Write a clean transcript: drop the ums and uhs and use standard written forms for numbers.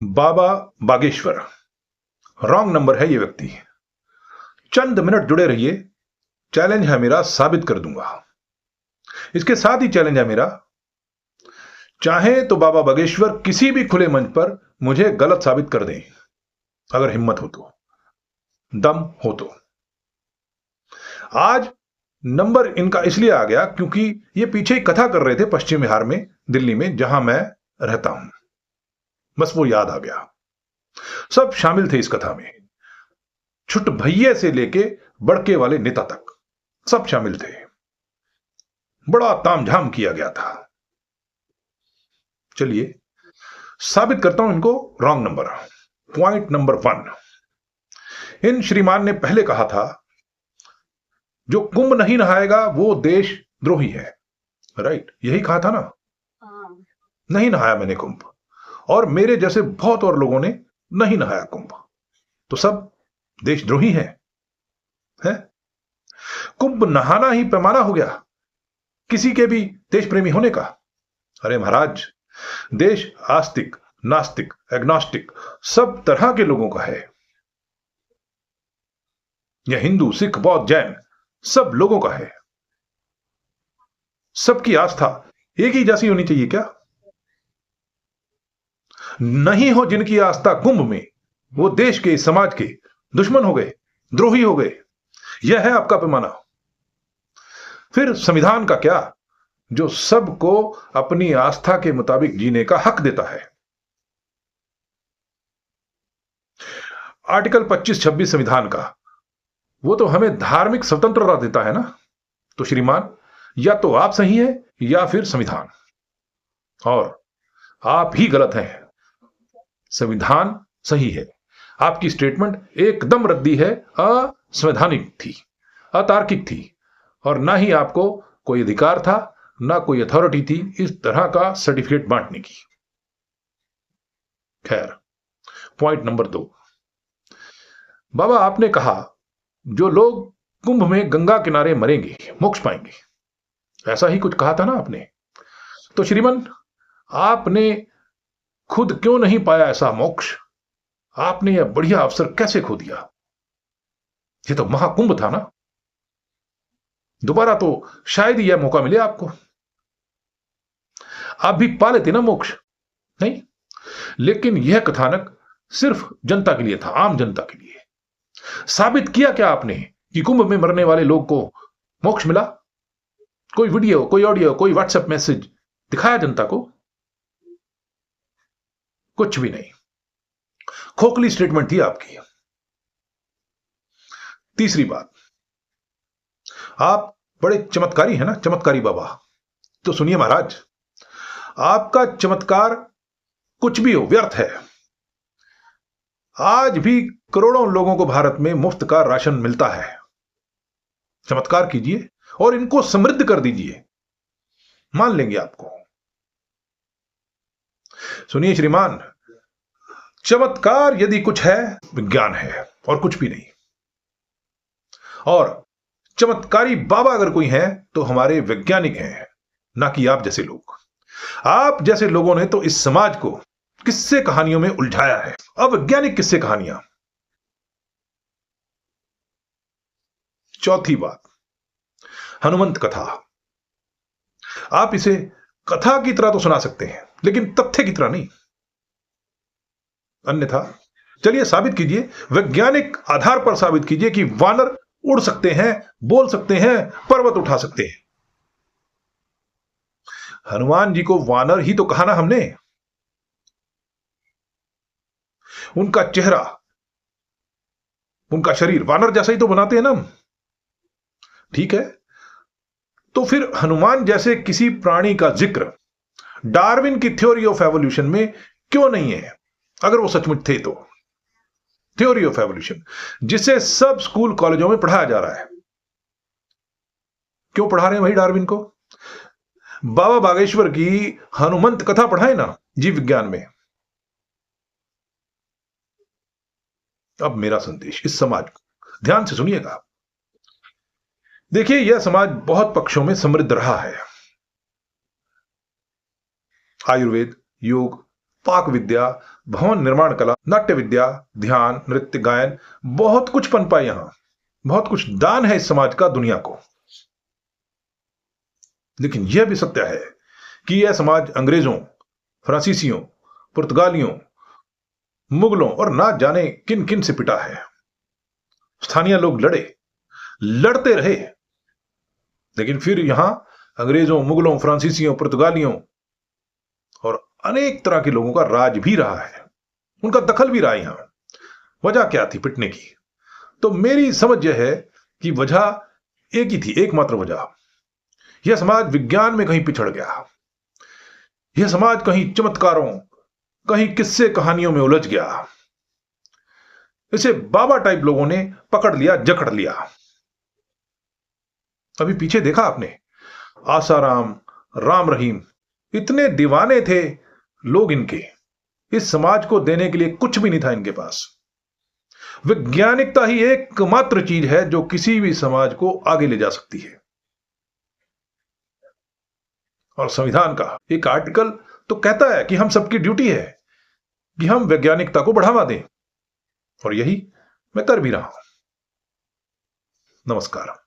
बाबा Bageshwar, wrong number है ये व्यक्ति। चंद मिनट जुड़े रहिए, चैलेंज है मेरा, साबित कर दूंगा। इसके साथ ही चैलेंज है मेरा, चाहे तो बाबा बागेश्वर किसी भी खुले मंच पर मुझे गलत साबित कर दें, अगर हिम्मत हो तो, दम हो तो। आज नंबर इनका इसलिए आ गया क्योंकि ये पीछे ही कथा कर रहे थे पश्चिम बिहार में, दिल्ली में, जहां मैं रहता हूं। बस वो याद आ गया। सब शामिल थे इस कथा में, छुट भैये से लेके बड़के वाले नेता तक सब शामिल थे। बड़ा तामझाम किया गया था। चलिए साबित करता हूं इनको रॉन्ग नंबर। पॉइंट नंबर 1, इन श्रीमान ने पहले कहा था जो कुंभ नहीं नहाएगा वो देशद्रोही है। राइट, यही कहा था ना। नहीं नहाया मैंने कुंभ, और मेरे जैसे बहुत और लोगों ने नहीं नहाया कुंभ, तो सब देशद्रोही हैं है? कुंभ नहाना ही पैमाना हो गया किसी के भी देश प्रेमी होने का? अरे महाराज, देश आस्तिक, नास्तिक, एग्नोस्टिक सब तरह के लोगों का है। यह हिंदू, सिख, बौद्ध, जैन सब लोगों का है। सबकी आस्था एक ही जैसी होनी चाहिए क्या? नहीं हो जिनकी आस्था कुंभ में, वो देश के, समाज के दुश्मन हो गए, द्रोही हो गए। यह है आपका पैमाना। फिर संविधान का क्या, जो सबको अपनी आस्था के मुताबिक जीने का हक देता है? आर्टिकल 25-26 संविधान का, वो तो हमें धार्मिक स्वतंत्रता देता है ना। तो श्रीमान, या तो आप सही हैं या फिर संविधान, और आप ही गलत हैं। संविधान सही है। आपकी स्टेटमेंट एकदम रद्दी है, असंवैधानिक थी, अतार्किक थी, और ना ही आपको कोई अधिकार था, ना कोई अथॉरिटी थी इस तरह का सर्टिफिकेट बांटने की। खैर, पॉइंट नंबर 2, बाबा आपने कहा जो लोग कुंभ में गंगा किनारे मरेंगे मोक्ष पाएंगे, ऐसा ही कुछ कहा था ना आपने। तो श्रीमान, आपने खुद क्यों नहीं पाया ऐसा मोक्ष? आपने यह बढ़िया अवसर कैसे खो दिया? ये तो महाकुंभ था ना। दोबारा तो शायद ही यह मौका मिले आपको। आप भी पा लेते ना मोक्ष, नहीं? लेकिन यह कथानक सिर्फ जनता के लिए था, आम जनता के लिए। साबित किया क्या आपने कि कुंभ में मरने वाले लोग को मोक्ष मिला? कोई वीडियो, कोई ऑडियो, कोई व्हाट्सएप मैसेज दिखाया जनता को? कुछ भी नहीं। खोखली स्टेटमेंट थी आपकी। तीसरी बात, आप बड़े चमत्कारी हैं ना, चमत्कारी बाबा। तो सुनिए महाराज, आपका चमत्कार कुछ भी हो व्यर्थ है। आज भी करोड़ों लोगों को भारत में मुफ्त का राशन मिलता है। चमत्कार कीजिए और इनको समृद्ध कर दीजिए, मान लेंगे आपको। सुनिए श्रीमान, चमत्कार यदि कुछ है, विज्ञान है, और कुछ भी नहीं। और चमत्कारी बाबा अगर कोई है तो हमारे वैज्ञानिक हैं, ना कि आप जैसे लोग। आप जैसे लोगों ने तो इस समाज को किस्से कहानियों में उलझाया है, अवैज्ञानिक किस्से कहानियां। चौथी बात, हनुमंत कथा। आप इसे कथा की तरह तो सुना सकते हैं, लेकिन तथ्य की तरह नहीं, अन्यथा। चलिए साबित कीजिए, वैज्ञानिक आधार पर साबित कीजिए कि वानर उड़ सकते हैं, बोल सकते हैं, पर्वत उठा सकते हैं। हनुमान जी को वानर ही तो कहा ना हमने। उनका चेहरा, उनका शरीर वानर जैसा ही तो बनाते हैं ना हम। ठीक है, तो फिर हनुमान जैसे किसी प्राणी का जिक्र डार्विन की थ्योरी ऑफ एवोल्यूशन में क्यों नहीं है, अगर वो सचमुच थे तो? थ्योरी ऑफ एवोल्यूशन जिसे सब स्कूल कॉलेजों में पढ़ाया जा रहा है, क्यों पढ़ा रहे हैं वही डार्विन को? बाबा बागेश्वर की हनुमंत कथा पढ़ाए ना जीव विज्ञान में। अब मेरा संदेश इस समाज को ध्यान से सुनिएगा। देखिए, यह समाज बहुत पक्षों में समृद्ध रहा है। आयुर्वेद, योग, पाक विद्या, भवन निर्माण कला, नाट्य विद्या, ध्यान, नृत्य, गायन, बहुत कुछ पनपा यहां। बहुत कुछ दान है इस समाज का दुनिया को। लेकिन यह भी सत्य है कि यह समाज अंग्रेजों, फ्रांसीसियों, पुर्तगालियों, मुगलों और ना जाने किन किन से पिटा है। स्थानीय लोग लड़ते रहे, लेकिन फिर यहां अंग्रेजों, मुगलों, फ्रांसीसियों, पुर्तगालियों और अनेक तरह के लोगों का राज भी रहा है। उनका दखल भी रहा यहां। वजह क्या थी पिटने की? तो मेरी समझ यह है कि वजह एक ही थी, एकमात्र वजह। यह समाज विज्ञान में कहीं पिछड़ गया। यह समाज कहीं चमत्कारों, कहीं किस्से कहानियों में उलझ गया। इसे बाबा टाइप लोगों ने पकड़ लिया, जकड़ लिया। अभी पीछे देखा आपने, आसाराम, राम रहीम, इतने दीवाने थे लोग इनके। इस समाज को देने के लिए कुछ भी नहीं था इनके पास। वैज्ञानिकता ही एकमात्र चीज है जो किसी भी समाज को आगे ले जा सकती है। और संविधान का एक आर्टिकल तो कहता है कि हम सबकी ड्यूटी है कि हम वैज्ञानिकता को बढ़ावा दें, और यही मैं कर भी रहा हूं। नमस्कार।